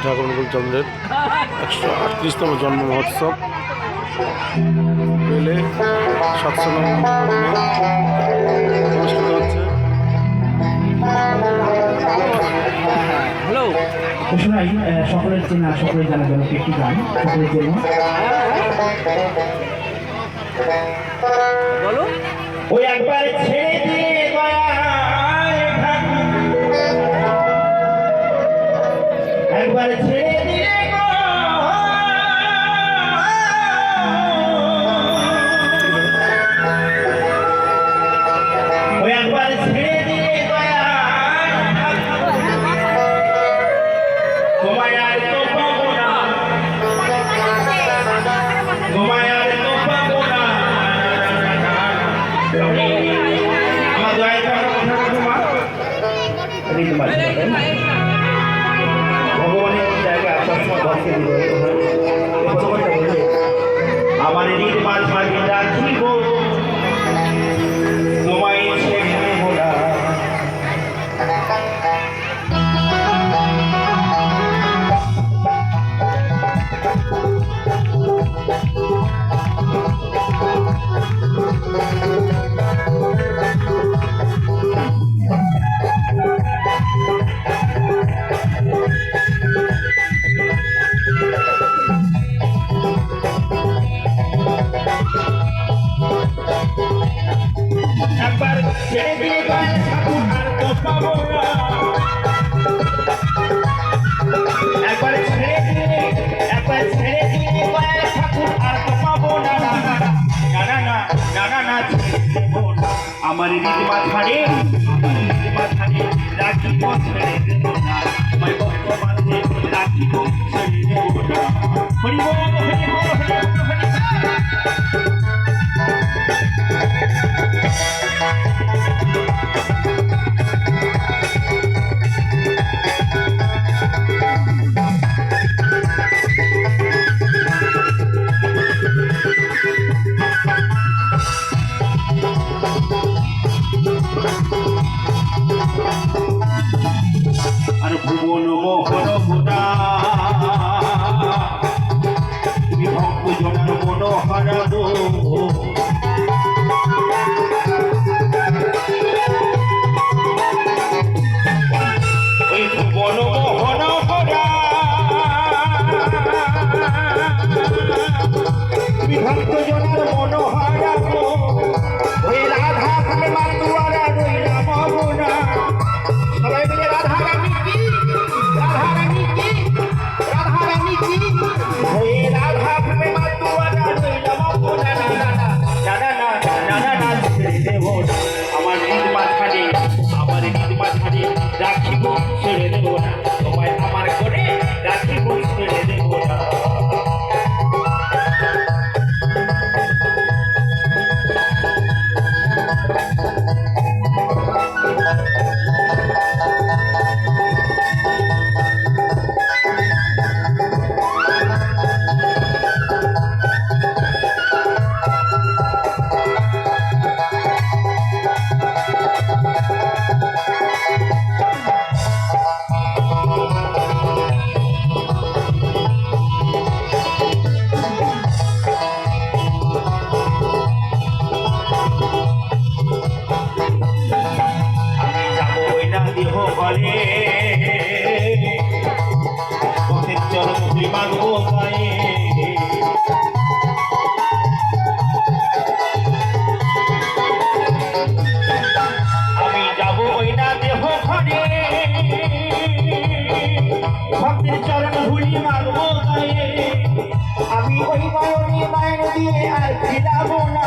ঠাকুর চন্দ্রের 138তম জন্ম মহোৎসব পেলে 700 অনুষ্ঠিত হচ্ছে। হ্যালো, সকলের চেনা সকলের জানা জন্য একটি গান সকলের জন্য বলো। ওই একবার ছেড়ে দিয়ে একবার ছেড়ে দিয়ে ওই একবার ছেড়ে দিয়ে তোমায় আর তো পাবো না, তোমায় আর তো পাবো না। আমার দয়া করে ভগবানের জায়গায় আমার নির্মাণ মাঝে রাখিব তোমায় ছেড়ে দেব না। একবার ছেড়ে দিয়ে ঠাকুর আর তো পাবো না, একবার ছেড়ে দিয়ে ঠাকুর আর তো পাবো না। না না না না না না না আমার রিদিমা ছাড়ে রাখিব ছেড়ে দেব না, তোমায় বর্তমানে রাখিব ছেড়ে দেব না। হরি বল হরি বল হরি বল হরি আর ভুবন মোহন গোটা তুমি ভক্ত জন মন হারাবো। ওই ভুবন মোহন গোটা তুমি ভক্ত জনের মন হারাবো। ওই রাধা কালেমার দুয়ারা রইলাম না, সবাই মিলে রাধা রানী কি রাধা রানী কি রাধা রানী কি ওই রাধা কালেমার দুয়ারা রইলাম না। না না না না না না না ছেড়ে দেব না, আমার নির্মা ছাড়ে রাখিব ছেড়ে দেব না, তোমায় আমার করে রাখিব ছেড়ে দেব না। আমি যাব ওই না দেহ ঘরে, ভক্তের চরণ ধুলি মাগবো গায়ে। আমি ওই মায়নে দিয়ে আর ফিরাবো না,